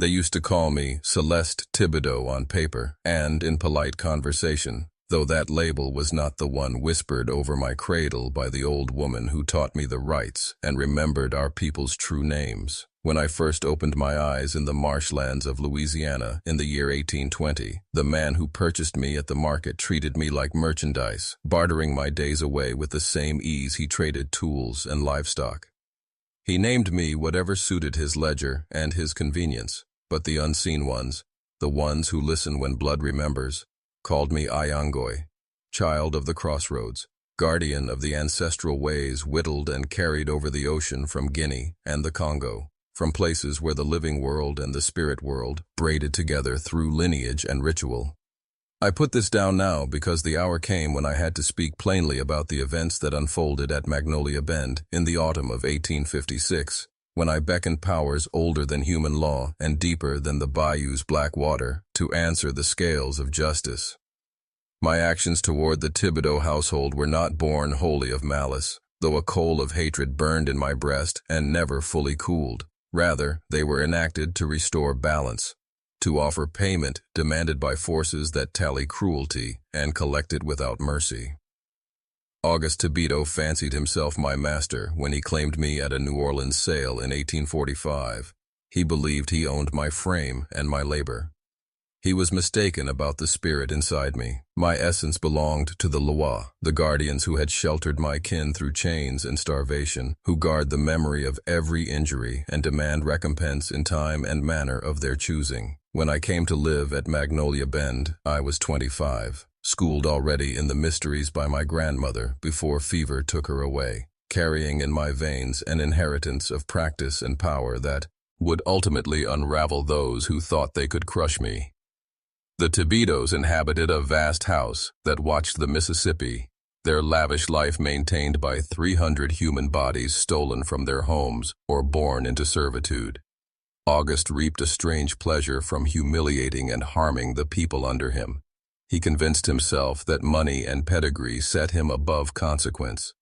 They used to call me Celeste Thibodeau on paper and in polite conversation, though that label was not the one whispered over my cradle by the old woman who taught me the rites and remembered our people's true names. When I first opened my eyes in the marshlands of Louisiana in the year 1820, the man who purchased me at the market treated me like merchandise, bartering my days away with the same ease he traded tools and livestock. He named me whatever suited his ledger and his convenience, but the unseen ones, the ones who listen when blood remembers, called me Ayangoi, child of the crossroads, guardian of the ancestral ways whittled and carried over the ocean from Guinea and the Congo, from places where the living world and the spirit world braided together through lineage and ritual. I put this down now because the hour came when I had to speak plainly about the events that unfolded at Magnolia Bend in the autumn of 1856, when I beckoned powers older than human law and deeper than the bayou's black water to answer the scales of justice. My actions toward the Thibodeau household were not born wholly of malice, though a coal of hatred burned in my breast and never fully cooled. Rather, they were enacted to restore balance, to offer payment demanded by forces that tally cruelty and collect it without mercy. August Thibodeau fancied himself my master when he claimed me at a New Orleans sale in 1845. He believed he owned my frame and my labor. He was mistaken about the spirit inside me. My essence belonged to the Loa, the guardians who had sheltered my kin through chains and starvation, who guard the memory of every injury and demand recompense in time and manner of their choosing. When I came to live at Magnolia Bend, I was 25, schooled already in the mysteries by my grandmother before fever took her away, carrying in my veins an inheritance of practice and power that would ultimately unravel those who thought they could crush me. The Thibodeaus inhabited a vast house that watched the Mississippi, their lavish life maintained by 300 human bodies stolen from their homes or born into servitude. August reaped a strange pleasure from humiliating and harming the people under him. He convinced himself that money and pedigree set him above consequence.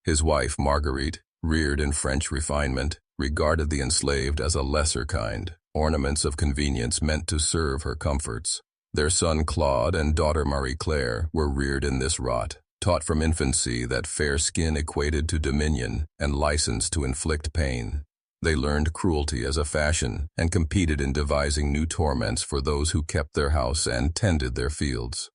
His wife, Marguerite, reared in French refinement, regarded the enslaved as a lesser kind, ornaments of convenience meant to serve her comforts. Their son Claude and daughter Marie-Claire were reared in this rot, taught from infancy that fair skin equated to dominion and license to inflict pain. They learned cruelty as a fashion and competed in devising new torments for those who kept their house and tended their fields.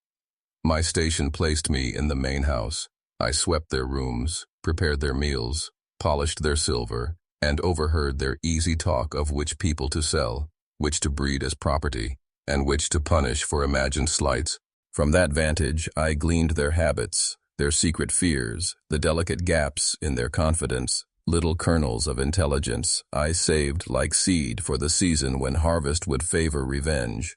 My station placed me in the main house. I swept their rooms, prepared their meals, polished their silver, and overheard their easy talk of which people to sell, which to breed as property, and which to punish for imagined slights. From that vantage, I gleaned their habits, their secret fears, the delicate gaps in their confidence, little kernels of intelligence I saved like seed for the season when harvest would favor revenge.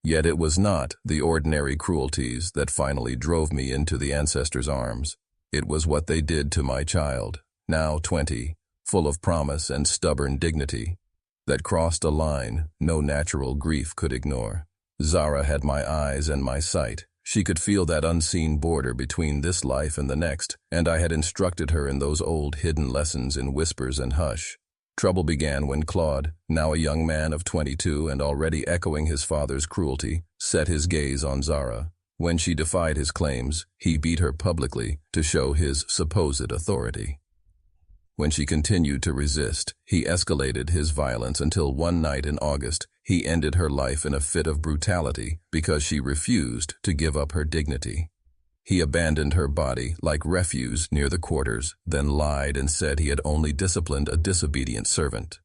Yet it was not the ordinary cruelties that finally drove me into the ancestors' arms. It was what they did to my child, now 20, full of promise and stubborn dignity, that crossed a line no natural grief could ignore. Zara had my eyes and my sight. She could feel that unseen border between this life and the next, and I had instructed her in those old hidden lessons in whispers and hush. Trouble began when Claude, now a young man of 22 and already echoing his father's cruelty, set his gaze on Zara. When she defied his claims, he beat her publicly to show his supposed authority. When she continued to resist, he escalated his violence until one night in August, he ended her life in a fit of brutality because she refused to give up her dignity. He abandoned her body like refuse near the quarters, then lied and said he had only disciplined a disobedient servant.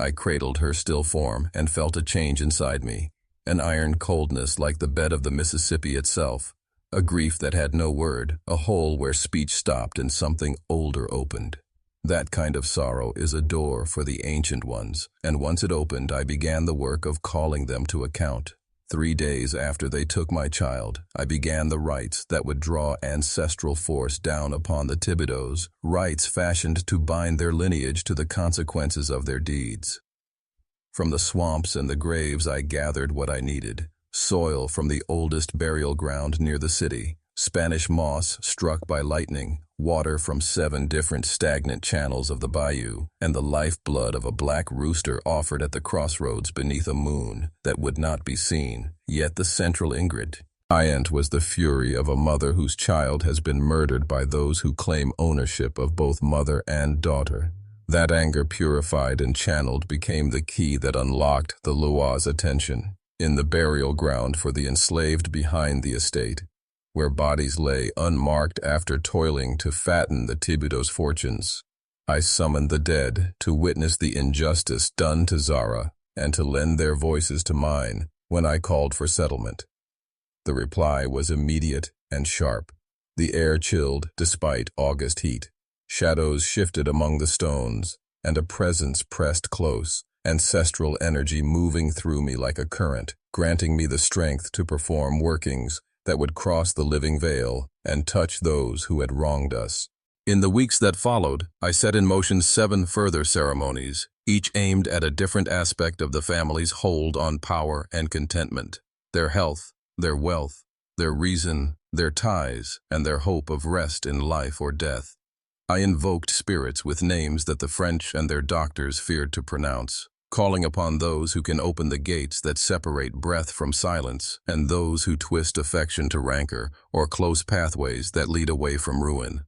I cradled her still form and felt a change inside me, an iron coldness like the bed of the Mississippi itself, a grief that had no word, a hole where speech stopped and something older opened. That kind of sorrow is a door for the ancient ones, and once it opened, I began the work of calling them to account. 3 days after they took my child, I began the rites that would draw ancestral force down upon the Thibodeaus, rites fashioned to bind their lineage to the consequences of their deeds. From the swamps and the graves I gathered what I needed: soil from the oldest burial ground near the city, Spanish moss struck by lightning, water from 7 different stagnant channels of the bayou, and the lifeblood of a black rooster offered at the crossroads beneath a moon that would not be seen, yet the central ingredient was the fury of a mother whose child has been murdered by those who claim ownership of both mother and daughter. That anger purified and channeled became the key that unlocked the Loa's attention. In the burial ground for the enslaved behind the estate, where bodies lay unmarked after toiling to fatten the Thibodeau's fortunes, I summoned the dead to witness the injustice done to Zara and to lend their voices to mine when I called for settlement. The reply was immediate and sharp. The air chilled despite August heat. Shadows shifted among the stones, and a presence pressed close, ancestral energy moving through me like a current, granting me the strength to perform workings that would cross the living veil and touch those who had wronged us. In the weeks that followed, I set in motion 7 further ceremonies, each aimed at a different aspect of the family's hold on power and contentment, their health, their wealth, their reason, their ties, and their hope of rest in life or death. I invoked spirits with names that the French and their doctors feared to pronounce, calling upon those who can open the gates that separate breath from silence, and those who twist affection to rancor or close pathways that lead away from ruin.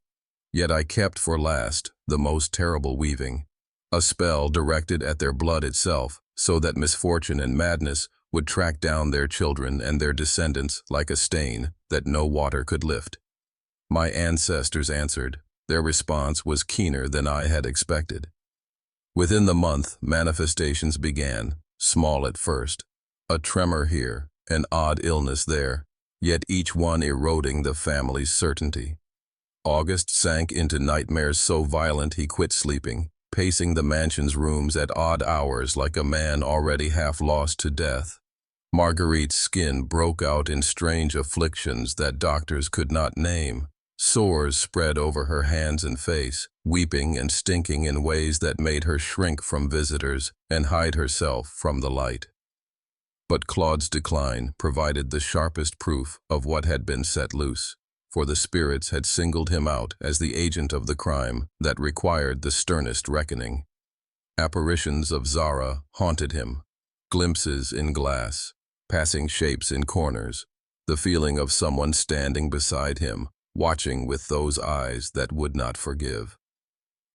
Yet I kept for last the most terrible weaving, a spell directed at their blood itself, so that misfortune and madness would track down their children and their descendants like a stain that no water could lift. My ancestors answered. Their response was keener than I had expected. Within the month, manifestations began, small at first. A tremor here, an odd illness there, yet each one eroding the family's certainty. August sank into nightmares so violent he quit sleeping, pacing the mansion's rooms at odd hours like a man already half lost to death. Marguerite's skin broke out in strange afflictions that doctors could not name. Sores spread over her hands and face, weeping and stinking in ways that made her shrink from visitors and hide herself from the light. But Claude's decline provided the sharpest proof of what had been set loose, for the spirits had singled him out as the agent of the crime that required the sternest reckoning. Apparitions of Zara haunted him, glimpses in glass, passing shapes in corners, the feeling of someone standing beside him, watching with those eyes that would not forgive.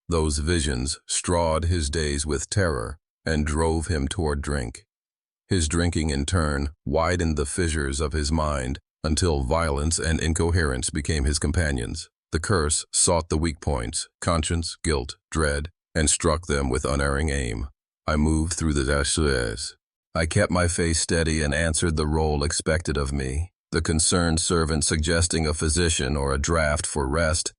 Those visions strawed his days with terror and drove him toward drink. His drinking in turn widened the fissures of his mind until violence and incoherence became his companions. The curse sought the weak points, conscience, guilt, dread, and struck them with unerring aim. I moved through the disappearances. I kept my face steady and answered the role expected of me, the concerned servant suggesting a physician or a draft for rest,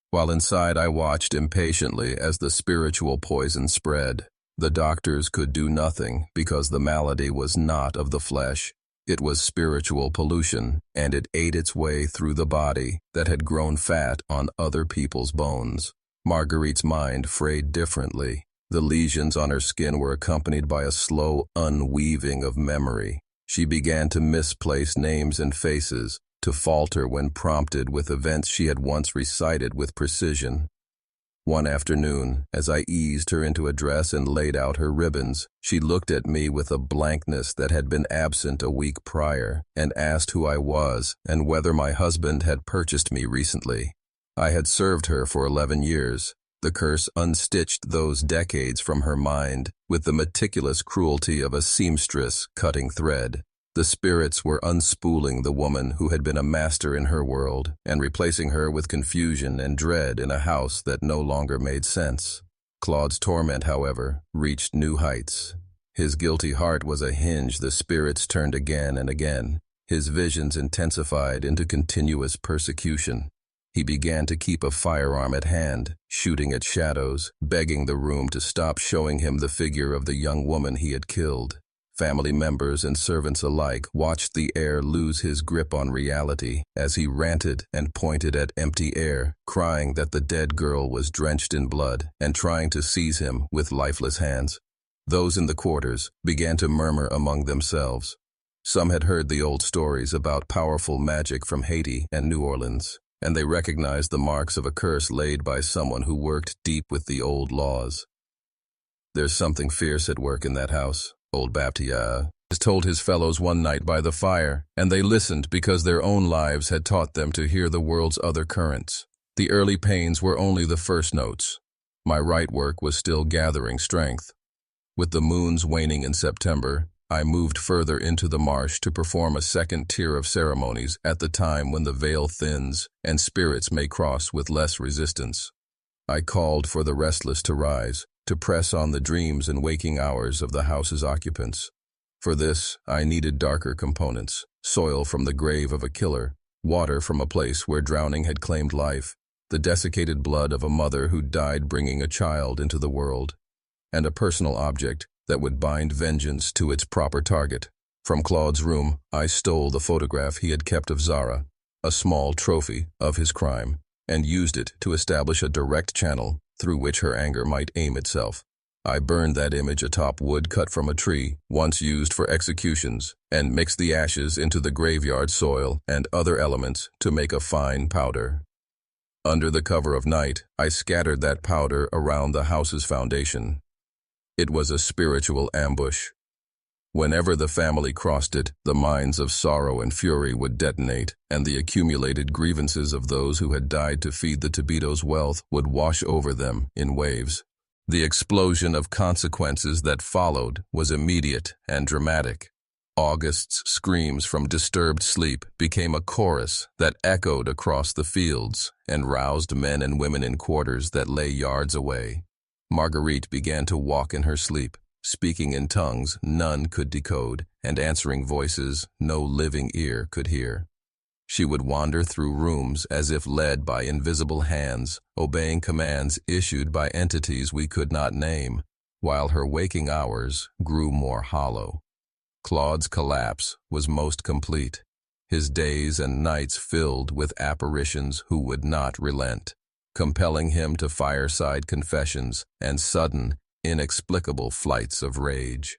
while inside I watched impatiently as the spiritual poison spread. The doctors could do nothing because the malady was not of the flesh. It was spiritual pollution, and it ate its way through the body that had grown fat on other people's bones. Marguerite's mind frayed differently. The lesions on her skin were accompanied by a slow unweaving of memory. She began to misplace names and faces, to falter when prompted with events she had once recited with precision. One afternoon, as I eased her into a dress and laid out her ribbons, she looked at me with a blankness that had been absent a week prior, and asked who I was and whether my husband had purchased me recently. I had served her for 11 years. The curse unstitched those decades from her mind with the meticulous cruelty of a seamstress cutting thread. The spirits were unspooling the woman who had been a master in her world and replacing her with confusion and dread in a house that no longer made sense. Claude's torment, however, reached new heights. His guilty heart was a hinge the spirits turned again and again. His visions intensified into continuous persecution. He began to keep a firearm at hand, shooting at shadows, begging the room to stop showing him the figure of the young woman he had killed. Family members and servants alike watched the air lose his grip on reality as he ranted and pointed at empty air, crying that the dead girl was drenched in blood and trying to seize him with lifeless hands. Those in the quarters began to murmur among themselves. Some had heard the old stories about powerful magic from Haiti and New Orleans. and they recognized the marks of a curse laid by someone who worked deep with the old laws. "There's something fierce at work in that house," old Baptia told his fellows one night by the fire, and they listened because their own lives had taught them to hear the world's other currents. The early pains were only the first notes. My right work was still gathering strength. With the moons waning in September, I moved further into the marsh to perform a second tier of ceremonies at the time when the veil thins and spirits may cross with less resistance. I called for the restless to rise, to press on the dreams and waking hours of the house's occupants. For this, I needed darker components: soil from the grave of a killer, water from a place where drowning had claimed life, the desiccated blood of a mother who died bringing a child into the world, and a personal object that would bind vengeance to its proper target. From Claude's room, I stole the photograph he had kept of Zara, a small trophy of his crime, and used it to establish a direct channel through which her anger might aim itself. I burned that image atop wood cut from a tree, once used for executions, and mixed the ashes into the graveyard soil and other elements to make a fine powder. Under the cover of night, I scattered that powder around the house's foundation. It was a spiritual ambush. Whenever the family crossed it, the mines of sorrow and fury would detonate, and the accumulated grievances of those who had died to feed the Tibeto's wealth would wash over them in waves. The explosion of consequences that followed was immediate and dramatic. August's screams from disturbed sleep became a chorus that echoed across the fields and roused men and women in quarters that lay yards away. Marguerite began to walk in her sleep, speaking in tongues none could decode and answering voices no living ear could hear. She would wander through rooms as if led by invisible hands, obeying commands issued by entities we could not name, while her waking hours grew more hollow. Claude's collapse was most complete, his days and nights filled with apparitions who would not relent, compelling him to fireside confessions and sudden, inexplicable flights of rage.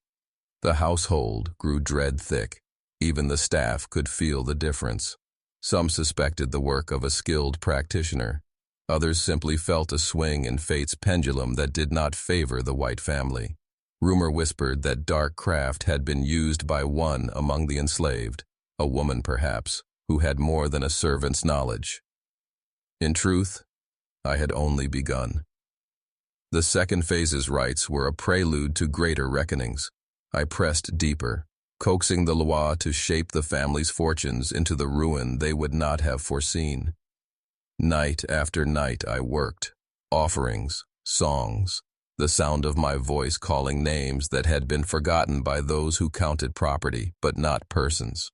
The household grew dread thick. Even the staff could feel the difference. Some suspected the work of a skilled practitioner. Others simply felt a swing in fate's pendulum that did not favor the white family. Rumor whispered that dark craft had been used by one among the enslaved, a woman perhaps, who had more than a servant's knowledge. In truth, I had only begun. The second phase's rites were a prelude to greater reckonings. I pressed deeper, coaxing the Loa to shape the family's fortunes into the ruin they would not have foreseen. Night after night I worked, offerings, songs, the sound of my voice calling names that had been forgotten by those who counted property but not persons.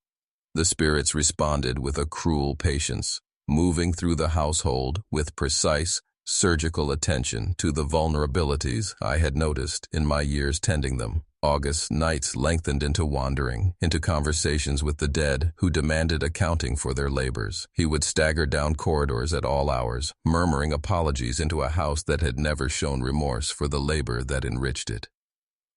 The spirits responded with a cruel patience, moving through the household with precise, surgical attention to the vulnerabilities I had noticed in my years tending them. August's nights lengthened into wandering, into conversations with the dead who demanded accounting for their labors. He would stagger down corridors at all hours, murmuring apologies into a house that had never shown remorse for the labor that enriched it.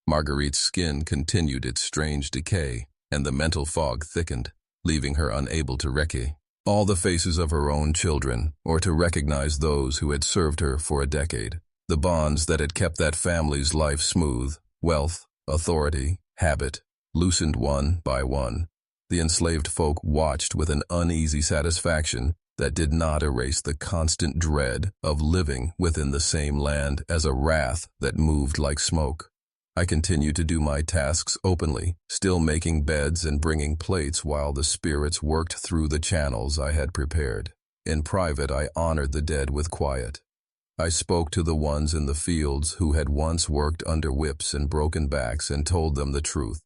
Marguerite's skin continued its strange decay, and the mental fog thickened, leaving her unable to recall all the faces of her own children, or to recognize those who had served her for a decade. The bonds that had kept that family's life smooth, wealth, authority, habit, loosened one by one. The enslaved folk watched with an uneasy satisfaction that did not erase the constant dread of living within the same land as a wrath that moved like smoke. I continued to do my tasks openly, still making beds and bringing plates while the spirits worked through the channels I had prepared. In private, I honored the dead with quiet. I spoke to the ones in the fields who had once worked under whips and broken backs and told them the truth,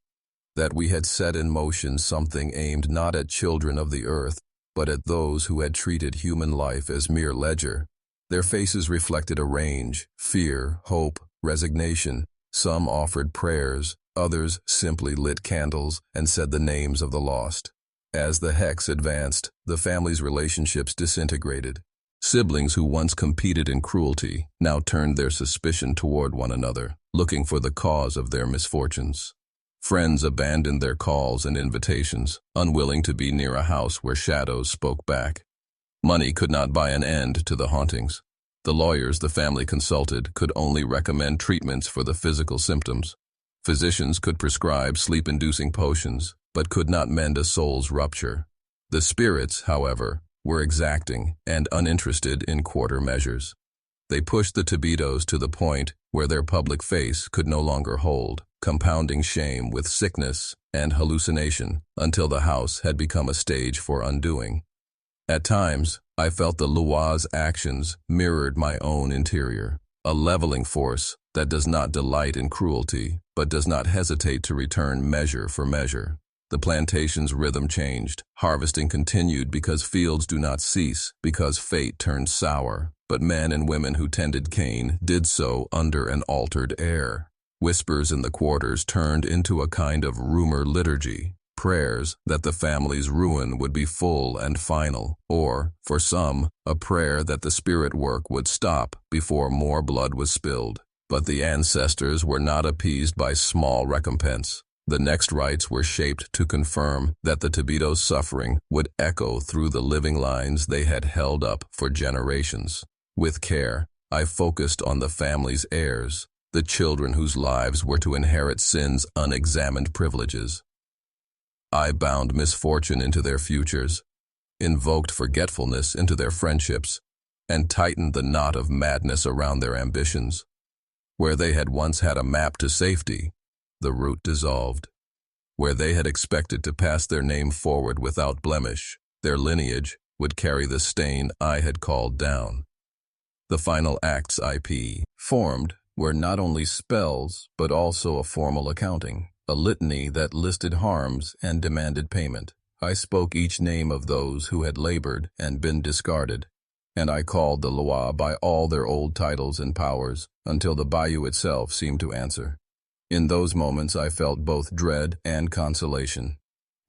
that we had set in motion something aimed not at children of the earth, but at those who had treated human life as mere ledger. Their faces reflected a range: fear, hope, resignation. Some offered prayers, others simply lit candles and said the names of the lost. As the hex advanced, the family's relationships disintegrated. Siblings who once competed in cruelty now turned their suspicion toward one another, looking for the cause of their misfortunes. Friends abandoned their calls and invitations, unwilling to be near a house where shadows spoke back. Money could not buy an end to the hauntings. The lawyers the family consulted could only recommend treatments for the physical symptoms. Physicians could prescribe sleep-inducing potions, but could not mend a soul's rupture. The spirits, however, were exacting and uninterested in quarter measures. They pushed the Tibitos to the point where their public face could no longer hold, compounding shame with sickness and hallucination until the house had become a stage for undoing. At times, I felt the Loa's actions mirrored my own interior, a leveling force that does not delight in cruelty, but does not hesitate to return measure for measure. The plantation's rhythm changed. Harvesting continued because fields do not cease, because fate turned sour. But men and women who tended cane did so under an altered air. Whispers in the quarters turned into a kind of rumor liturgy, prayers that the family's ruin would be full and final, or, for some, a prayer that the spirit work would stop before more blood was spilled. But the ancestors were not appeased by small recompense. The next rites were shaped to confirm that the Tibitos' suffering would echo through the living lines they had held up for generations. With care, I focused on the family's heirs, the children whose lives were to inherit sin's unexamined privileges. I bound misfortune into their futures, invoked forgetfulness into their friendships, and tightened the knot of madness around their ambitions. Where they had once had a map to safety, the root dissolved. Where they had expected to pass their name forward without blemish, their lineage would carry the stain I had called down. The final acts I formed were not only spells, but also a formal accounting, a litany that listed harms and demanded payment. I spoke each name of those who had labored and been discarded, and I called the Loa by all their old titles and powers until the bayou itself seemed to answer. In those moments I felt both dread and consolation.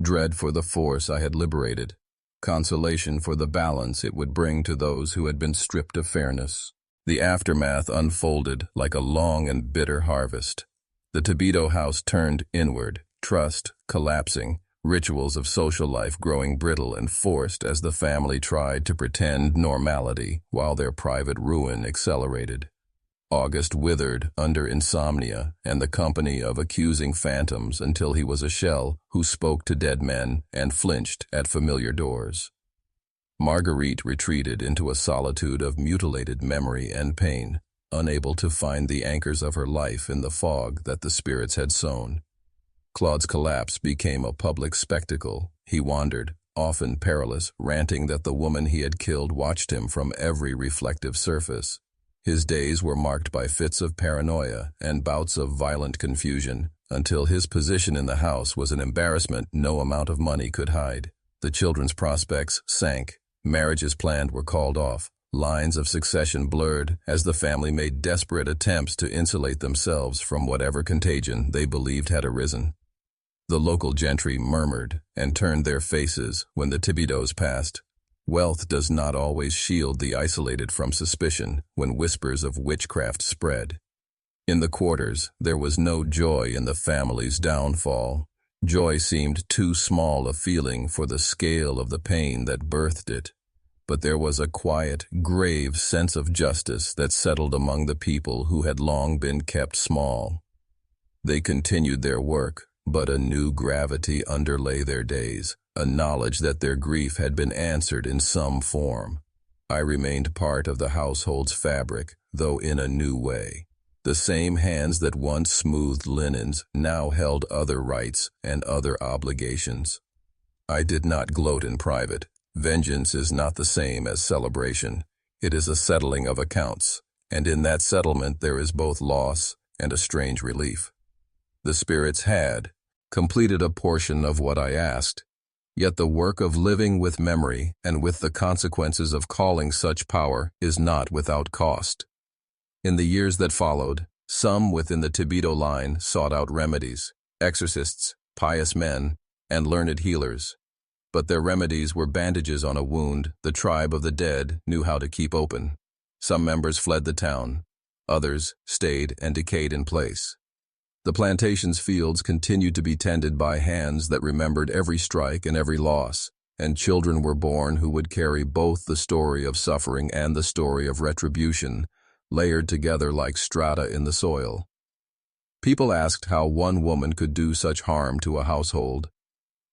Dread for the force I had liberated, consolation for the balance it would bring to those who had been stripped of fairness. The aftermath unfolded like a long and bitter harvest. The Tibito house turned inward, trust collapsing, rituals of social life growing brittle and forced as the family tried to pretend normality while their private ruin accelerated. August withered under insomnia and the company of accusing phantoms until he was a shell who spoke to dead men and flinched at familiar doors. Marguerite retreated into a solitude of mutilated memory and pain, unable to find the anchors of her life in the fog that the spirits had sown. Claude's collapse became a public spectacle. He wandered, often perilous, ranting that the woman he had killed watched him from every reflective surface. His days were marked by fits of paranoia and bouts of violent confusion, until his position in the house was an embarrassment no amount of money could hide. The children's prospects sank, marriages planned were called off, lines of succession blurred as the family made desperate attempts to insulate themselves from whatever contagion they believed had arisen. The local gentry murmured and turned their faces when the Tibitos passed. Wealth does not always shield the isolated from suspicion when whispers of witchcraft spread. In the quarters, there was no joy in the family's downfall. Joy seemed too small a feeling for the scale of the pain that birthed it. But there was a quiet, grave sense of justice that settled among the people who had long been kept small. They continued their work, but a new gravity underlay their days, a knowledge that their grief had been answered in some form. I remained part of the household's fabric, though in a new way. The same hands that once smoothed linens now held other rights and other obligations. I did not gloat in private. Vengeance is not the same as celebration. It is a settling of accounts, and in that settlement there is both loss and a strange relief. The spirits had completed a portion of what I asked, yet the work of living with memory and with the consequences of calling such power is not without cost. In the years that followed, some within the Tibito line sought out remedies, exorcists, pious men, and learned healers. But their remedies were bandages on a wound the tribe of the dead knew how to keep open. Some members fled the town, others stayed and decayed in place. The plantation's fields continued to be tended by hands that remembered every strike and every loss, and children were born who would carry both the story of suffering and the story of retribution, layered together like strata in the soil. People asked how one woman could do such harm to a household.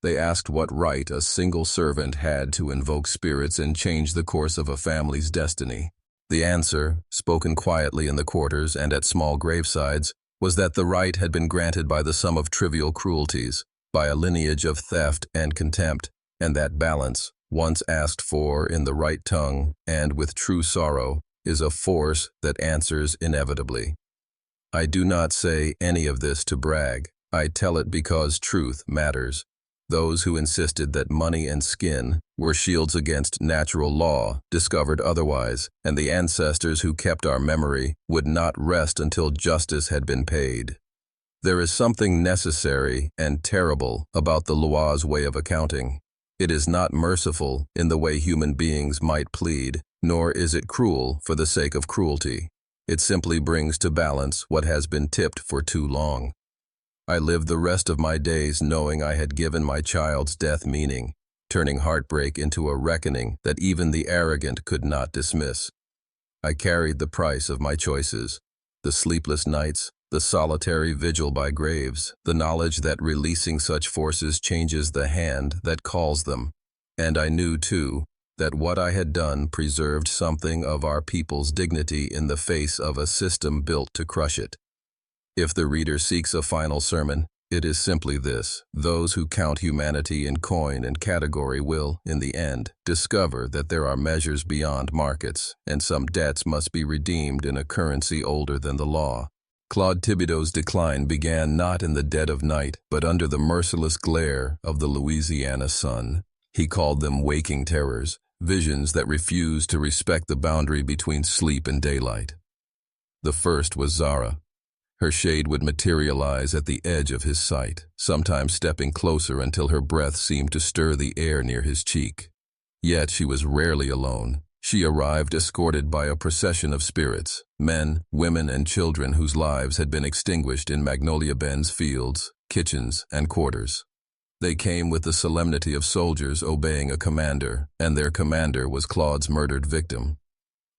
They asked what right a single servant had to invoke spirits and change the course of a family's destiny. The answer, spoken quietly in the quarters and at small gravesides, was that the right had been granted by the sum of trivial cruelties, by a lineage of theft and contempt, and that balance, once asked for in the right tongue and with true sorrow, is a force that answers inevitably. I do not say any of this to brag. I tell it because truth matters. Those who insisted that money and skin were shields against natural law discovered otherwise, and the ancestors who kept our memory would not rest until justice had been paid. There is something necessary and terrible about the Loa's way of accounting. It is not merciful in the way human beings might plead, nor is it cruel for the sake of cruelty. It simply brings to balance what has been tipped for too long. I lived the rest of my days knowing I had given my child's death meaning, turning heartbreak into a reckoning that even the arrogant could not dismiss. I carried the price of my choices, the sleepless nights, the solitary vigil by graves, the knowledge that releasing such forces changes the hand that calls them. And I knew, too, that what I had done preserved something of our people's dignity in the face of a system built to crush it. If the reader seeks a final sermon, it is simply this: those who count humanity in coin and category will, in the end, discover that there are measures beyond markets, and some debts must be redeemed in a currency older than the law. Claude Thibodeau's decline began not in the dead of night, but under the merciless glare of the Louisiana sun. He called them waking terrors, visions that refused to respect the boundary between sleep and daylight. The first was Zara. Her shade would materialize at the edge of his sight, sometimes stepping closer until her breath seemed to stir the air near his cheek. Yet she was rarely alone. She arrived escorted by a procession of spirits, men, women, and children whose lives had been extinguished in Magnolia Bend's fields, kitchens, and quarters. They came with the solemnity of soldiers obeying a commander, and their commander was Claude's murdered victim.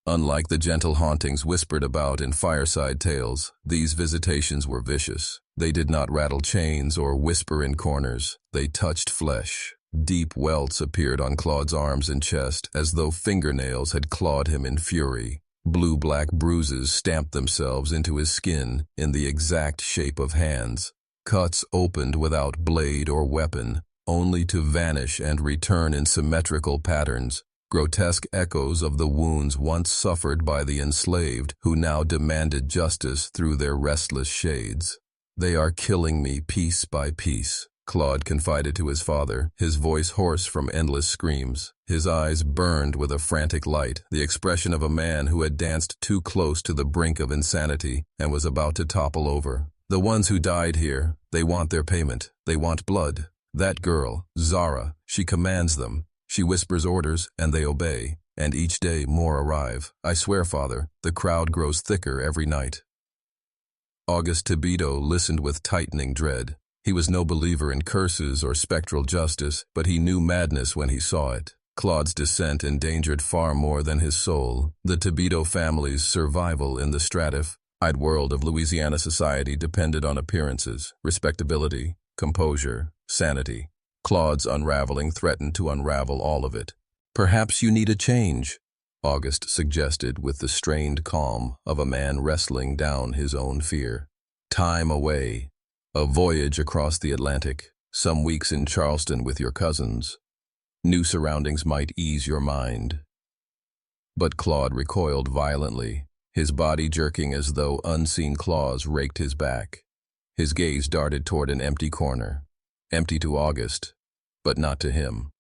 Unlike the gentle hauntings whispered about in fireside tales, these visitations were vicious. They did not rattle chains or whisper in corners. They touched flesh. Deep welts appeared on Claude's arms and chest, as though fingernails had clawed him in fury. Blue-black bruises stamped themselves into his skin in the exact shape of hands. Cuts opened without blade or weapon, only to vanish and return in symmetrical patterns, grotesque echoes of the wounds once suffered by the enslaved who now demanded justice through their restless shades. "They are killing me piece by piece," Claude confided to his father, his voice hoarse from endless screams. His eyes burned with a frantic light, the expression of a man who had danced too close to the brink of insanity and was about to topple over. "The ones who died here, they want their payment. They want blood. That girl, Zara, she commands them. She whispers orders, and they obey, and each day more arrive. I swear, Father, the crowd grows thicker every night." Auguste Thibodeau listened with tightening dread. He was no believer in curses or spectral justice, but he knew madness when he saw it. Claude's descent endangered far more than his soul. The Thibodeau family's survival in the stratified world of Louisiana society depended on appearances, respectability, composure, sanity. Claude's unraveling threatened to unravel all of it. "Perhaps you need a change," Auguste suggested with the strained calm of a man wrestling down his own fear. "Time away. A voyage across the Atlantic. Some weeks in Charleston with your cousins. New surroundings might ease your mind." But Claude recoiled violently, his body jerking as though unseen claws raked his back. His gaze darted toward an empty corner. Empty to Auguste, but not to him.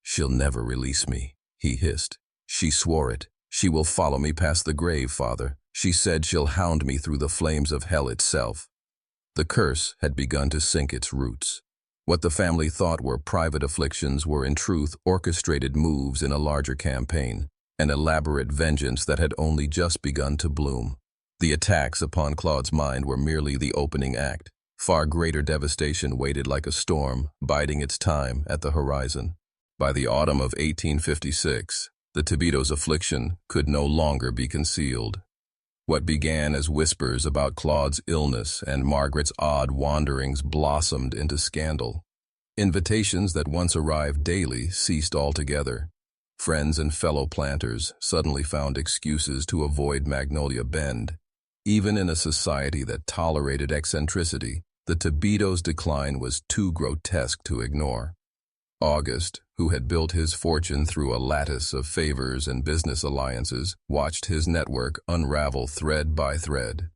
"She'll never release me," he hissed. "She swore it. She will follow me past the grave, Father. She said she'll hound me through the flames of hell itself." The curse had begun to sink its roots. What the family thought were private afflictions were in truth orchestrated moves in a larger campaign, an elaborate vengeance that had only just begun to bloom. The attacks upon Claude's mind were merely the opening act. Far greater devastation waited like a storm, biding its time at the horizon. By the autumn of 1856, the Thibodeau's affliction could no longer be concealed. What began as whispers about Claude's illness and Margaret's odd wanderings blossomed into scandal. Invitations that once arrived daily ceased altogether. Friends and fellow planters suddenly found excuses to avoid Magnolia Bend. Even in a society that tolerated eccentricity, the Thibodeau's decline was too grotesque to ignore. August, who had built his fortune through a lattice of favors and business alliances, watched his network unravel thread by thread.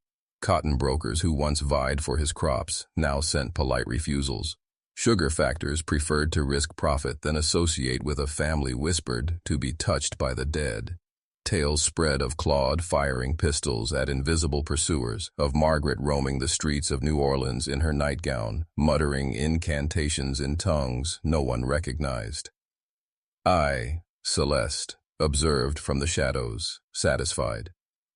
Cotton brokers who once vied for his crops now sent polite refusals. Sugar factors preferred to risk profit than associate with a family whispered to be touched by the dead. Tales spread of Claude firing pistols at invisible pursuers, of Margaret roaming the streets of New Orleans in her nightgown, muttering incantations in tongues no one recognized. I, Celeste, observed from the shadows, satisfied.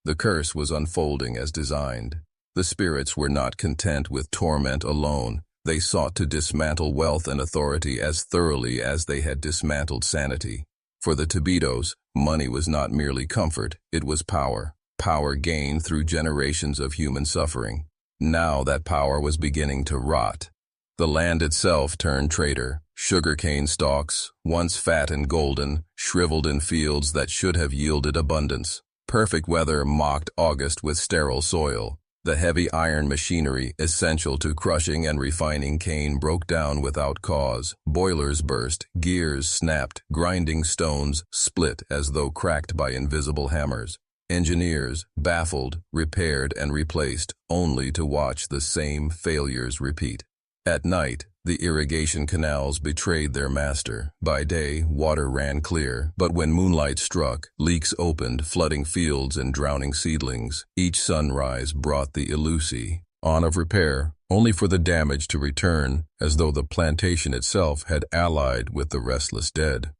The curse was unfolding as designed. The spirits were not content with torment alone. They sought to dismantle wealth and authority as thoroughly as they had dismantled sanity. For the Thibodeaus, money was not merely comfort, it was power. Power gained through generations of human suffering. Now that power was beginning to rot. The land itself turned traitor. Sugarcane stalks, once fat and golden, shriveled in fields that should have yielded abundance. Perfect weather mocked August with sterile soil. The heavy iron machinery essential to crushing and refining cane broke down without cause. Boilers burst, gears snapped, grinding stones split as though cracked by invisible hammers. Engineers, baffled, repaired and replaced, only to watch the same failures repeat. At night, the irrigation canals betrayed their master. By day, water ran clear, but when moonlight struck, leaks opened, flooding fields and drowning seedlings. Each sunrise brought the illusi on of repair, only for the damage to return, as though the plantation itself had allied with the restless dead.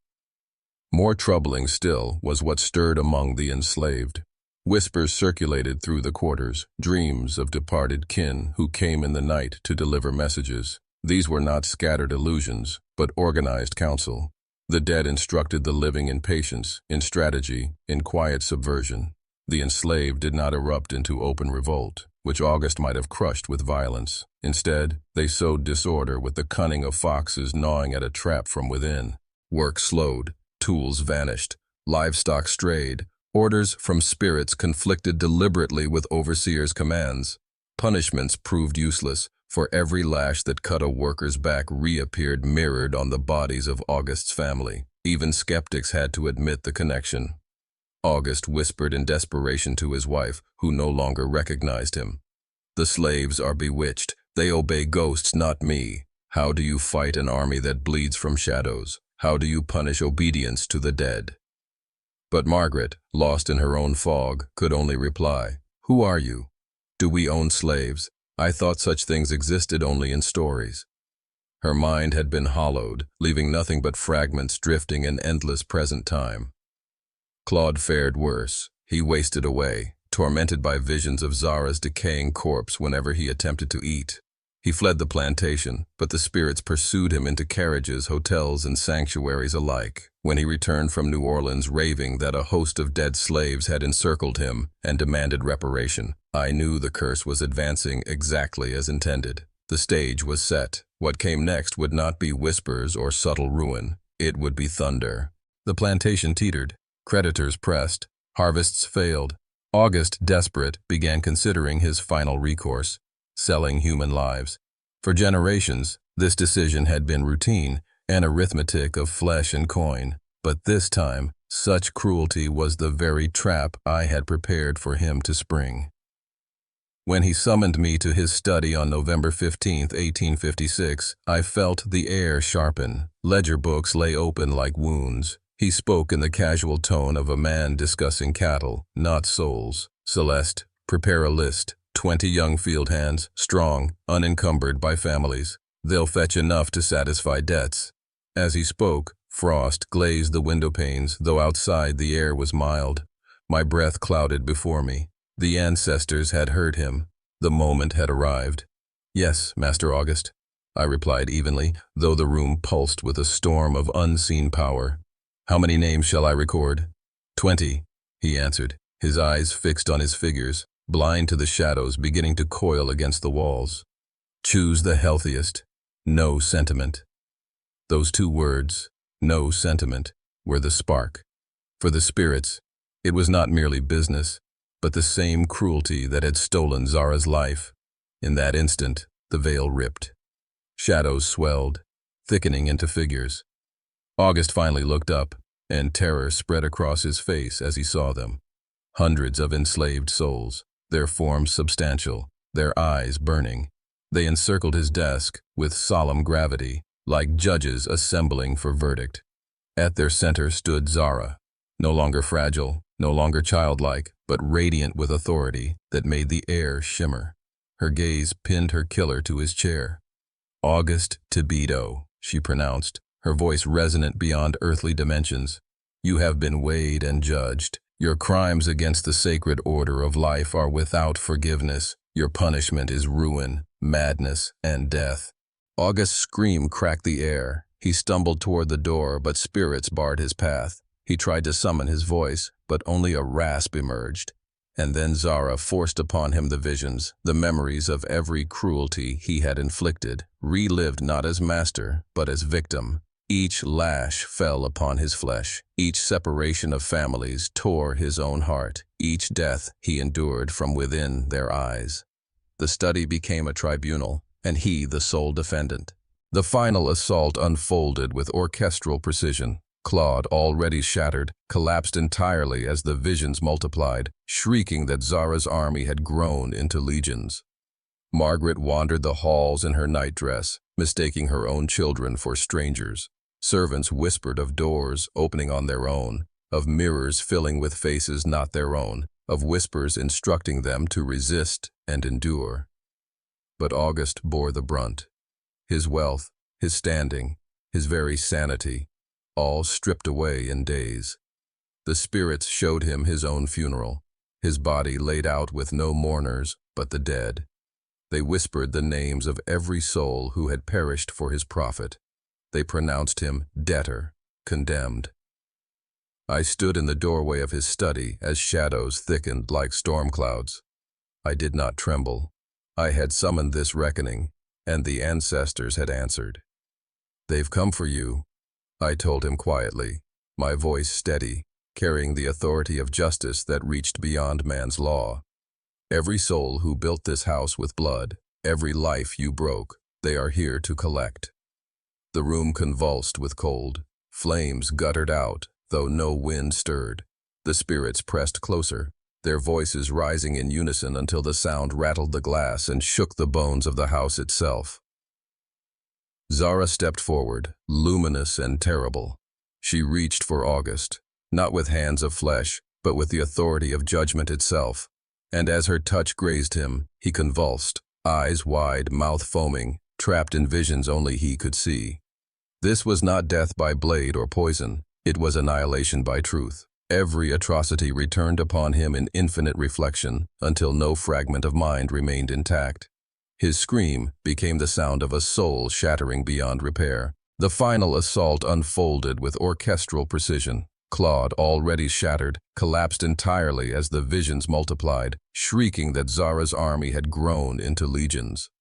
More troubling still was what stirred among the enslaved. Whispers circulated through the quarters, dreams of departed kin who came in the night to deliver messages. These were not scattered illusions, but organized counsel. The dead instructed the living in patience, in strategy, in quiet subversion. The enslaved did not erupt into open revolt, which August might have crushed with violence. Instead, they sowed disorder with the cunning of foxes gnawing at a trap from within. Work slowed, tools vanished, livestock strayed, orders from spirits conflicted deliberately with overseers' commands. Punishments proved useless, for every lash that cut a worker's back reappeared mirrored on the bodies of August's family. Even skeptics had to admit the connection. August whispered in desperation to his wife, who no longer recognized him. "The slaves are bewitched. They obey ghosts, not me. How do you fight an army that bleeds from shadows? How do you punish obedience to the dead?" But Margaret, lost in her own fog, could only reply, "Who are you? Do we own slaves? I thought such things existed only in stories." Her mind had been hollowed, leaving nothing but fragments drifting in endless present time. Claude fared worse. He wasted away, tormented by visions of Zara's decaying corpse whenever he attempted to eat. He fled the plantation, but the spirits pursued him into carriages, hotels, and sanctuaries alike. When he returned from New Orleans raving that a host of dead slaves had encircled him and demanded reparation, I knew the curse was advancing exactly as intended. The stage was set. What came next would not be whispers or subtle ruin. It would be thunder. The plantation teetered. Creditors pressed. Harvests failed. August, desperate, began considering his final recourse: selling human lives. For generations, this decision had been routine, an arithmetic of flesh and coin. But this time, such cruelty was the very trap I had prepared for him to spring. When he summoned me to his study on November 15, 1856, I felt the air sharpen. Ledger books lay open like wounds. He spoke in the casual tone of a man discussing cattle, not souls. "Celeste, prepare a list. 20 young field hands, strong, unencumbered by families. They'll fetch enough to satisfy debts." As he spoke, frost glazed the window panes, though outside the air was mild. My breath clouded before me. The ancestors had heard him. The moment had arrived. "Yes, Master August." I replied evenly, though the room pulsed with a storm of unseen power. How many names shall I record? 20, he answered, his eyes fixed on his figures, blind to the shadows beginning to coil against the walls. Choose the healthiest. No sentiment. Those two words, no sentiment, were the spark. For the spirits, it was not merely business, but the same cruelty that had stolen Zara's life. In that instant, the veil ripped. Shadows swelled, thickening into figures. August finally looked up, and terror spread across his face as he saw them. Hundreds of enslaved souls, their forms substantial, their eyes burning. They encircled his desk with solemn gravity, like judges assembling for verdict. At their center stood Zara, no longer fragile, no longer childlike, but radiant with authority that made the air shimmer. Her gaze pinned her killer to his chair. August Tibido, she pronounced, her voice resonant beyond earthly dimensions. You have been weighed and judged. Your crimes against the sacred order of life are without forgiveness. Your punishment is ruin, madness, and death. August's scream cracked the air. He stumbled toward the door, but spirits barred his path. He tried to summon his voice, but only a rasp emerged. And then Zara forced upon him the visions, the memories of every cruelty he had inflicted, relived not as master, but as victim. Each lash fell upon his flesh. Each separation of families tore his own heart. Each death he endured from within their eyes. The study became a tribunal, and he the sole defendant. The final assault unfolded with orchestral precision. Claude, already shattered, collapsed entirely as the visions multiplied, shrieking that Zara's army had grown into legions. Margaret wandered the halls in her nightdress, mistaking her own children for strangers. Servants whispered of doors opening on their own, of mirrors filling with faces not their own, of whispers instructing them to resist and endure. But August bore the brunt. His wealth, his standing, his very sanity, all stripped away in days. The spirits showed him his own funeral, his body laid out with no mourners but the dead. They whispered the names of every soul who had perished for his profit. They pronounced him debtor, condemned. I stood in the doorway of his study as shadows thickened like storm clouds. I did not tremble. I had summoned this reckoning, and the ancestors had answered. They've come for you, I told him quietly, my voice steady, carrying the authority of justice that reached beyond man's law. Every soul who built this house with blood, every life you broke, they are here to collect. The room convulsed with cold. Flames guttered out, though no wind stirred. The spirits pressed closer, their voices rising in unison until the sound rattled the glass and shook the bones of the house itself. Zara stepped forward, luminous and terrible. She reached for August, not with hands of flesh, but with the authority of judgment itself. And as her touch grazed him, he convulsed, eyes wide, mouth foaming, trapped in visions only he could see. This was not death by blade or poison, it was annihilation by truth. Every atrocity returned upon him in infinite reflection, until no fragment of mind remained intact. His scream became the sound of a soul shattering beyond repair. The final assault unfolded with orchestral precision. Claude, already shattered, collapsed entirely as the visions multiplied, shrieking that Zara's army had grown into legions.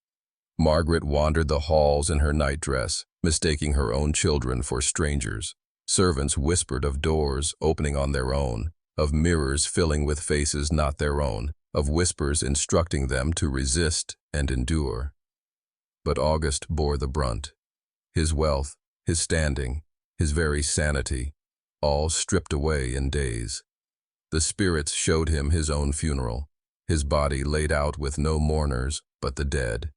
Margaret wandered the halls in her nightdress, mistaking her own children for strangers. Servants whispered of doors opening on their own, of mirrors filling with faces not their own, of whispers instructing them to resist and endure. But August bore the brunt. His wealth, his standing, his very sanity, all stripped away in days. The spirits showed him his own funeral, his body laid out with no mourners but the dead.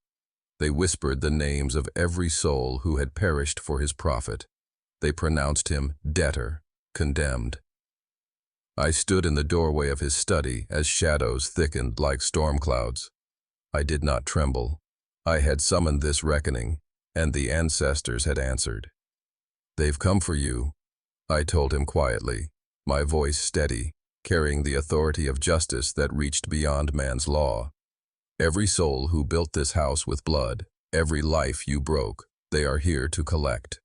They whispered the names of every soul who had perished for his profit. They pronounced him debtor, condemned. I stood in the doorway of his study as shadows thickened like storm clouds. I did not tremble. I had summoned this reckoning, and the ancestors had answered. They've come for you, I told him quietly, my voice steady, carrying the authority of justice that reached beyond man's law. Every soul who built this house with blood, Every life you broke, they are here to collect.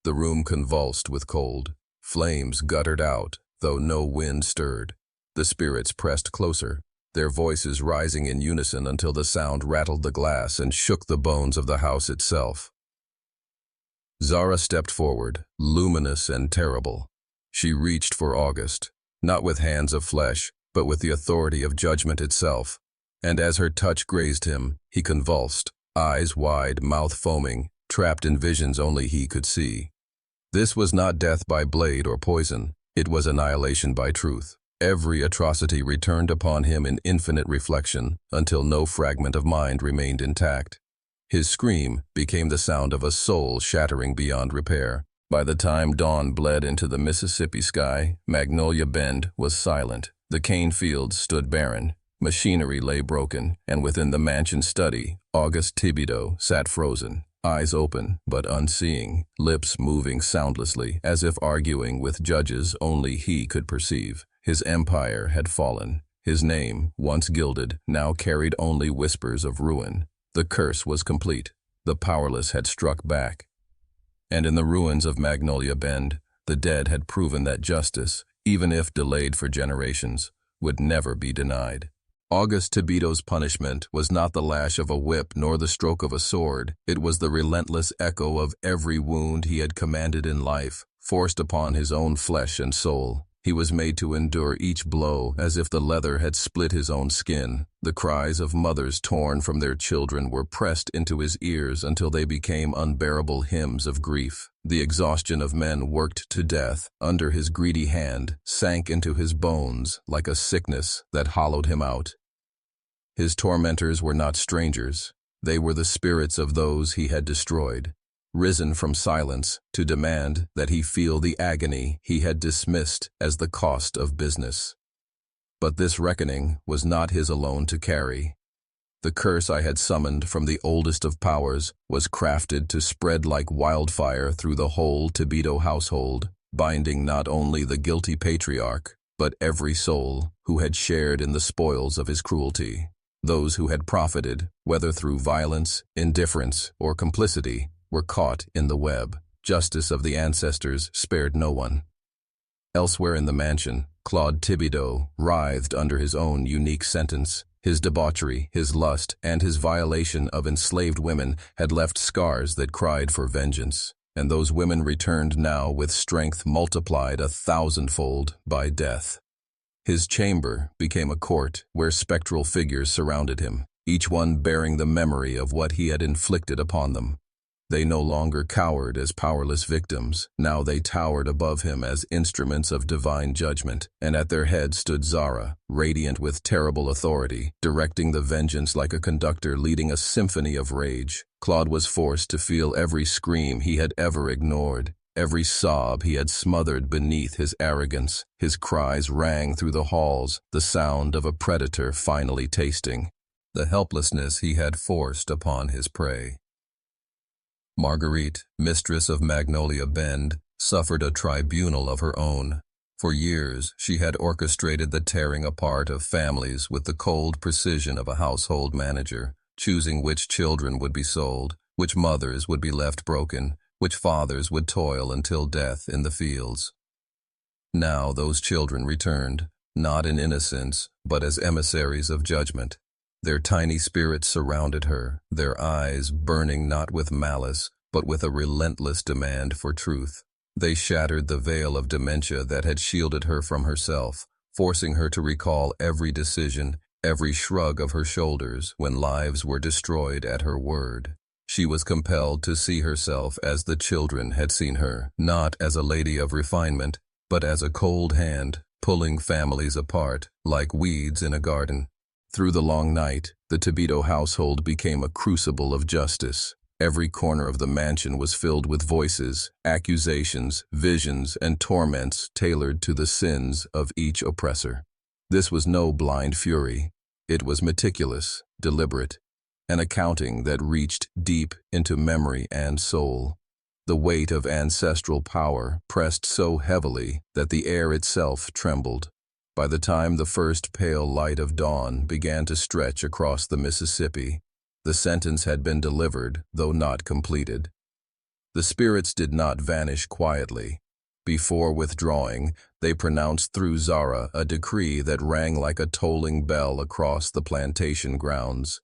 The room convulsed with cold. Flames guttered out, though no wind stirred. The spirits pressed closer, their voices rising in unison until the sound rattled the glass and shook the bones of the house itself. Zara stepped forward, luminous and terrible. She reached for August, not with hands of flesh, but with the authority of judgment itself. And as her touch grazed him, he convulsed, eyes wide, mouth foaming, trapped in visions only he could see. This was not death by blade or poison, it was annihilation by truth. Every atrocity returned upon him in infinite reflection, until no fragment of mind remained intact. His scream became the sound of a soul shattering beyond repair. By the time dawn bled into the Mississippi sky, Magnolia Bend was silent. The cane fields stood barren. Machinery lay broken, and within the mansion study, August Thibodeau sat frozen, eyes open but unseeing, lips moving soundlessly, as if arguing with judges only he could perceive. His empire had fallen. His name, once gilded, now carried only whispers of ruin. The curse was complete. The powerless had struck back. And in the ruins of Magnolia Bend, the dead had proven that justice, even if delayed for generations, would never be denied. August Thibodeau's punishment was not the lash of a whip nor the stroke of a sword. It was the relentless echo of every wound he had commanded in life, forced upon his own flesh and soul. He was made to endure each blow as if the leather had split his own skin. The cries of mothers torn from their children were pressed into his ears until they became unbearable hymns of grief. The exhaustion of men worked to death under his greedy hand sank into his bones like a sickness that hollowed him out. His tormentors were not strangers. They were the spirits of those he had destroyed, risen from silence to demand that he feel the agony he had dismissed as the cost of business. But this reckoning was not his alone to carry. The curse I had summoned from the oldest of powers was crafted to spread like wildfire through the whole Thibodeau household, binding not only the guilty patriarch, but every soul who had shared in the spoils of his cruelty. Those who had profited, whether through violence, indifference, or complicity, were caught in the web. Justice of the ancestors spared no one. Elsewhere in the mansion, Claude Thibodeau writhed under his own unique sentence. His debauchery, his lust, and his violation of enslaved women had left scars that cried for vengeance, and those women returned now with strength multiplied 1,000-fold by death. His chamber became a court where spectral figures surrounded him, each one bearing the memory of what he had inflicted upon them. They no longer cowered as powerless victims. Now they towered above him as instruments of divine judgment, and at their head stood Zara, radiant with terrible authority, directing the vengeance like a conductor leading a symphony of rage. Claude was forced to feel every scream he had ever ignored, every sob he had smothered beneath his arrogance. His cries rang through the halls, the sound of a predator finally tasting the helplessness he had forced upon his prey. Marguerite, mistress of Magnolia Bend, suffered a tribunal of her own. For years, she had orchestrated the tearing apart of families with the cold precision of a household manager, choosing which children would be sold, which mothers would be left broken, which fathers would toil until death in the fields. Now those children returned, not in innocence, but as emissaries of judgment. Their tiny spirits surrounded her, their eyes burning not with malice, but with a relentless demand for truth. They shattered the veil of dementia that had shielded her from herself, forcing her to recall every decision, every shrug of her shoulders when lives were destroyed at her word. She was compelled to see herself as the children had seen her, not as a lady of refinement, but as a cold hand, pulling families apart, like weeds in a garden. Through the long night, the Thibodeau household became a crucible of justice. Every corner of the mansion was filled with voices, accusations, visions, and torments tailored to the sins of each oppressor. This was no blind fury. It was meticulous, deliberate, an accounting that reached deep into memory and soul. The weight of ancestral power pressed so heavily that the air itself trembled. By the time the first pale light of dawn began to stretch across the Mississippi, The sentence had been delivered, though not completed. The spirits did not vanish quietly. Before withdrawing, they pronounced through Zara a decree that rang like a tolling bell across the plantation grounds.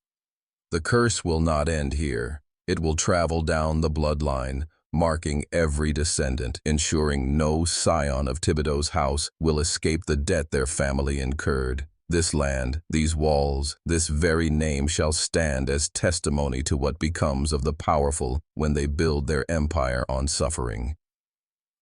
The curse will not end here. It will travel down the bloodline, marking every descendant, ensuring no scion of Thibodeau's house will escape the debt their family incurred. This land, these walls, this very name shall stand as testimony to what becomes of the powerful when they build their empire on suffering.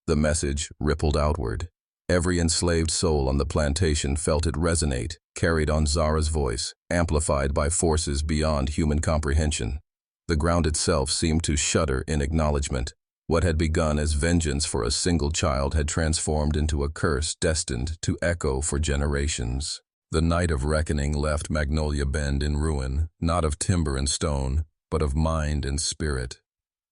The message rippled outward. Every enslaved soul on the plantation felt it resonate, carried on Zara's voice, amplified by forces beyond human comprehension. The ground itself seemed to shudder in acknowledgement. What had begun as vengeance for a single child had transformed into a curse destined to echo for generations. The night of reckoning left Magnolia Bend in ruin, not of timber and stone, but of mind and spirit.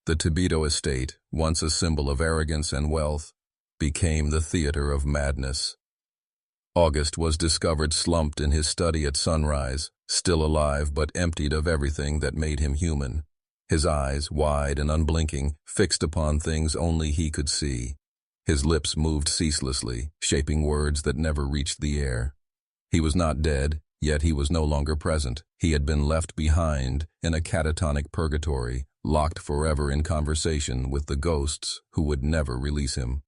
The Thibodeau estate, once a symbol of arrogance and wealth, became the theater of madness. August was discovered slumped in his study at sunrise, still alive but emptied of everything that made him human. His eyes, wide and unblinking, fixed upon things only he could see. His lips moved ceaselessly, shaping words that never reached the air. He was not dead, yet he was no longer present. He had been left behind in a catatonic purgatory, locked forever in conversation with the ghosts who would never release him.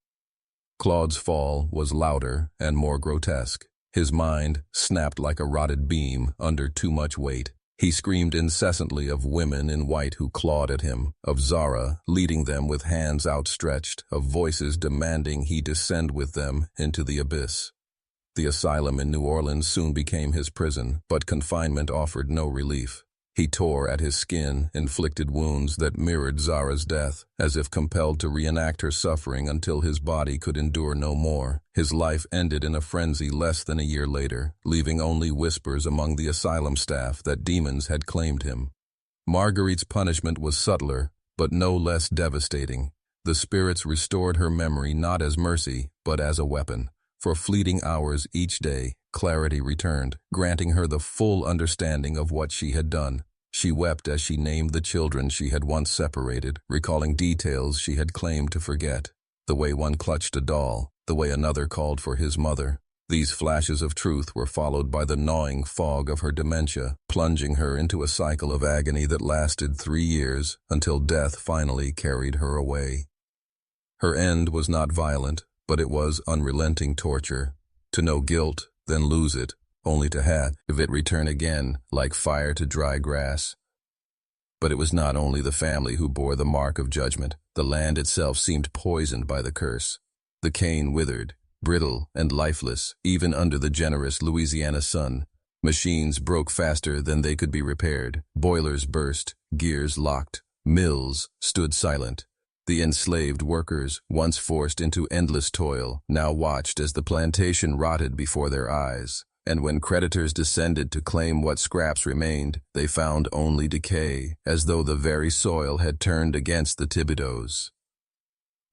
Claude's fall was louder and more grotesque. His mind snapped like a rotted beam under too much weight. He screamed incessantly of women in white who clawed at him, of Zara leading them with hands outstretched, of voices demanding he descend with them into the abyss. The asylum in New Orleans soon became his prison, but confinement offered no relief. He tore at his skin, inflicted wounds that mirrored Zara's death, as if compelled to reenact her suffering until his body could endure no more. His life ended in a frenzy less than a year later, leaving only whispers among the asylum staff that demons had claimed him. Marguerite's punishment was subtler, but no less devastating. The spirits restored her memory not as mercy, but as a weapon. For fleeting hours each day, clarity returned, granting her the full understanding of what she had done. She wept as she named the children she had once separated, recalling details she had claimed to forget. The way one clutched a doll, the way another called for his mother. These flashes of truth were followed by the gnawing fog of her dementia, plunging her into a cycle of agony that lasted 3 years, until death finally carried her away. Her end was not violent, but it was unrelenting torture. To know guilt, then lose it, only to have it return again, like fire to dry grass. But it was not only the family who bore the mark of judgment. The land itself seemed poisoned by the curse. The cane withered, brittle and lifeless, even under the generous Louisiana sun. Machines broke faster than they could be repaired. Boilers burst, gears locked, mills stood silent. The enslaved workers, once forced into endless toil, now watched as the plantation rotted before their eyes. And when creditors descended to claim what scraps remained, they found only decay, as though the very soil had turned against the Thibodeaus.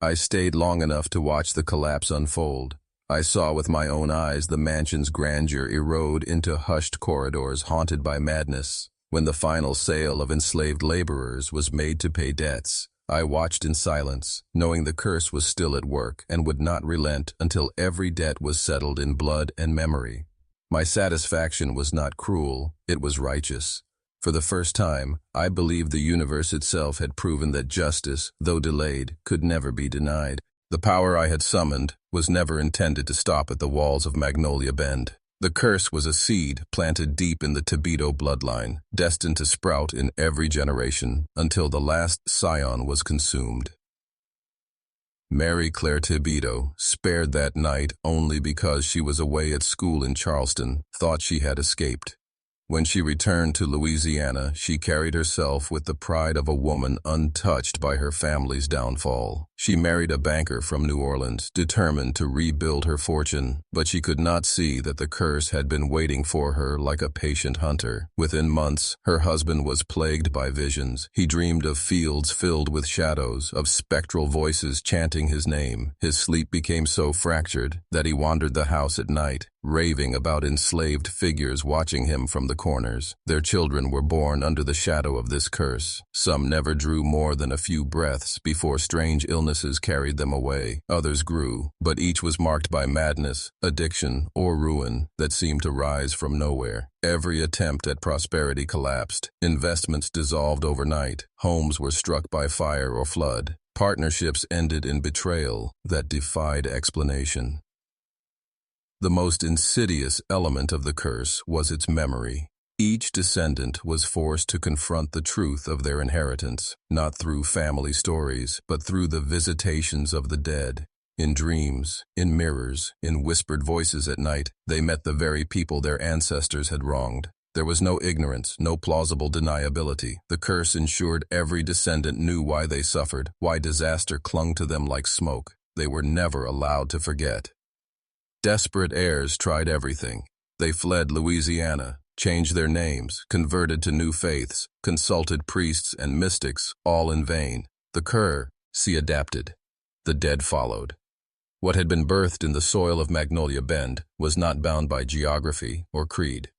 I stayed long enough to watch the collapse unfold. I saw with my own eyes the mansion's grandeur erode into hushed corridors haunted by madness. When the final sale of enslaved laborers was made to pay debts, I watched in silence, knowing the curse was still at work and would not relent until every debt was settled in blood and memory. My satisfaction was not cruel, it was righteous. For the first time, I believed the universe itself had proven that justice, though delayed, could never be denied. The power I had summoned was never intended to stop at the walls of Magnolia Bend. The curse was a seed planted deep in the Thibodeau bloodline, destined to sprout in every generation until the last scion was consumed. Mary Claire Thibodeau, spared that night only because she was away at school in Charleston, thought she had escaped. When she returned to Louisiana, she carried herself with the pride of a woman untouched by her family's downfall. She married a banker from New Orleans, determined to rebuild her fortune, but she could not see that the curse had been waiting for her like a patient hunter. Within months, her husband was plagued by visions. He dreamed of fields filled with shadows, of spectral voices chanting his name. His sleep became so fractured that he wandered the house at night, raving about enslaved figures watching him from the corners. Their children were born under the shadow of this curse. Some never drew more than a few breaths before strange illnesses carried them away. Others grew, but each was marked by madness, addiction, or ruin that seemed to rise from nowhere. Every attempt at prosperity collapsed. Investments dissolved overnight. Homes were struck by fire or flood. Partnerships ended in betrayal that defied explanation. The most insidious element of the curse was its memory. Each descendant was forced to confront the truth of their inheritance, not through family stories, but through the visitations of the dead. In dreams, in mirrors, in whispered voices at night, they met the very people their ancestors had wronged. There was no ignorance, no plausible deniability. The curse ensured every descendant knew why they suffered, why disaster clung to them like smoke. They were never allowed to forget. Desperate heirs tried everything. They fled Louisiana, changed their names, converted to new faiths, consulted priests and mystics, all in vain. The curse adapted. The dead followed. What had been birthed in the soil of Magnolia Bend was not bound by geography or creed.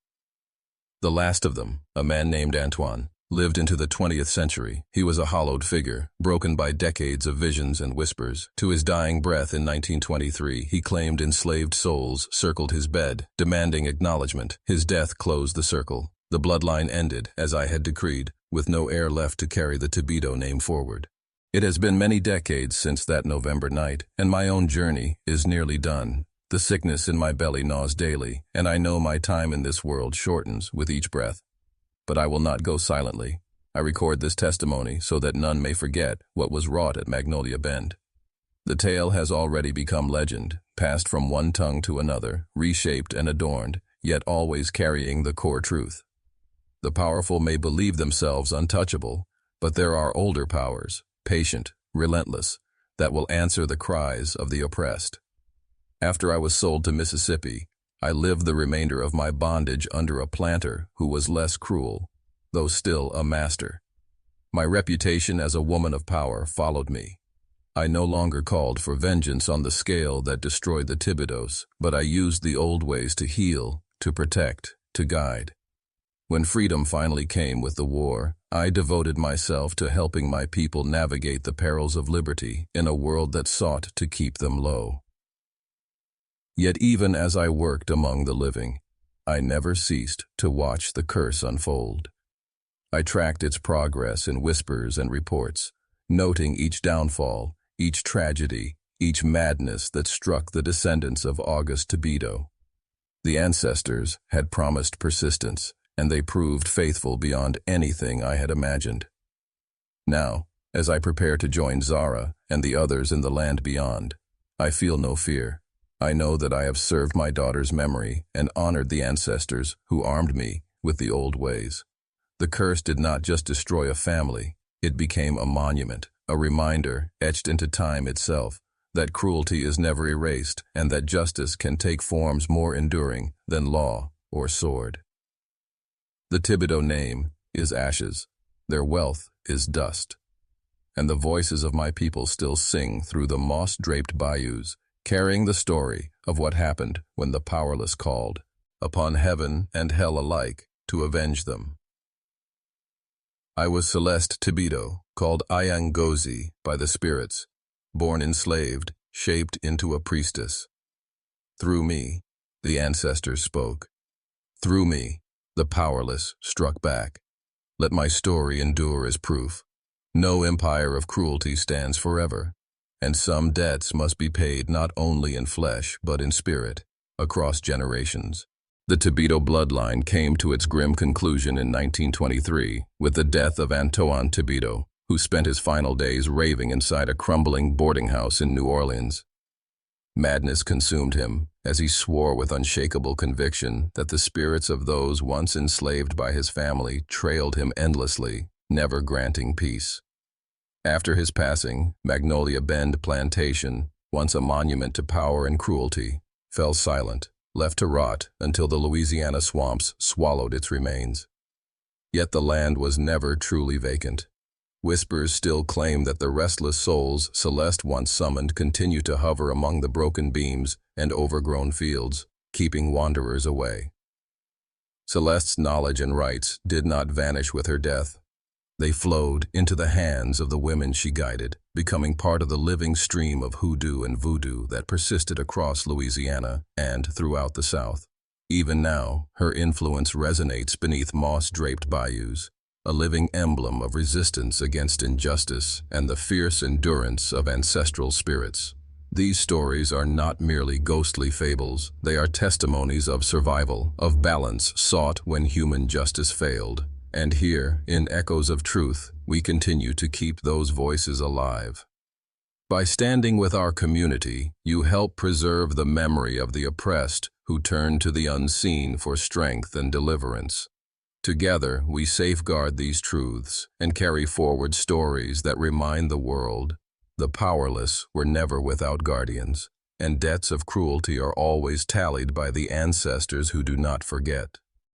The last of them, a man named Antoine, lived into the 20th century. He was a hollowed figure, broken by decades of visions and whispers. To his dying breath in 1923, he claimed enslaved souls circled his bed, demanding acknowledgement. His death closed the circle. The bloodline ended, as I had decreed, with no heir left to carry the Thibodeau name forward. It has been many decades since that November night, and my own journey is nearly done. The sickness in my belly gnaws daily, and I know my time in this world shortens with each breath. But I will not go silently. I record this testimony so that none may forget what was wrought at Magnolia Bend. The tale has already become legend, passed from one tongue to another, reshaped and adorned, yet always carrying the core truth. The powerful may believe themselves untouchable, but there are older powers, patient, relentless, that will answer the cries of the oppressed. After I was sold to Mississippi, I lived the remainder of my bondage under a planter who was less cruel, though still a master. My reputation as a woman of power followed me. I no longer called for vengeance on the scale that destroyed the Thibodeaus, but I used the old ways to heal, to protect, to guide. When freedom finally came with the war, I devoted myself to helping my people navigate the perils of liberty in a world that sought to keep them low. Yet even as I worked among the living, I never ceased to watch the curse unfold. I tracked its progress in whispers and reports, noting each downfall, each tragedy, each madness that struck the descendants of Auguste Thibodeau. The ancestors had promised persistence, and they proved faithful beyond anything I had imagined. Now, as I prepare to join Zara and the others in the land beyond, I feel no fear. I know that I have served my daughter's memory and honored the ancestors who armed me with the old ways. The curse did not just destroy a family, it became a monument, a reminder etched into time itself, that cruelty is never erased and that justice can take forms more enduring than law or sword. The Thibodeau name is ashes, their wealth is dust, and the voices of my people still sing through the moss-draped bayous, carrying the story of what happened when the powerless called upon heaven and hell alike to avenge them. I was Celeste Thibodeau, called Ayangozi by the spirits, born enslaved, shaped into a priestess. Through me, the ancestors spoke. Through me, the powerless struck back. Let my story endure as proof. No empire of cruelty stands forever, and some debts must be paid not only in flesh but in spirit, across generations. The Thibodeau bloodline came to its grim conclusion in 1923 with the death of Antoine Thibodeau, who spent his final days raving inside a crumbling boarding house in New Orleans. Madness consumed him as he swore with unshakable conviction that the spirits of those once enslaved by his family trailed him endlessly, never granting peace. After his passing, Magnolia Bend Plantation, once a monument to power and cruelty, fell silent, left to rot until the Louisiana swamps swallowed its remains. Yet the land was never truly vacant. Whispers still claim that the restless souls Celeste once summoned continue to hover among the broken beams and overgrown fields, keeping wanderers away. Celeste's knowledge and rights did not vanish with her death. They flowed into the hands of the women she guided, becoming part of the living stream of hoodoo and voodoo that persisted across Louisiana and throughout the South. Even now, her influence resonates beneath moss-draped bayous, a living emblem of resistance against injustice and the fierce endurance of ancestral spirits. These stories are not merely ghostly fables, they are testimonies of survival, of balance sought when human justice failed. And here, in Echoes of Truth, we continue to keep those voices alive. By standing with our community, you help preserve the memory of the oppressed who turn to the unseen for strength and deliverance. Together, we safeguard these truths and carry forward stories that remind the world the powerless were never without guardians, and debts of cruelty are always tallied by the ancestors who do not forget.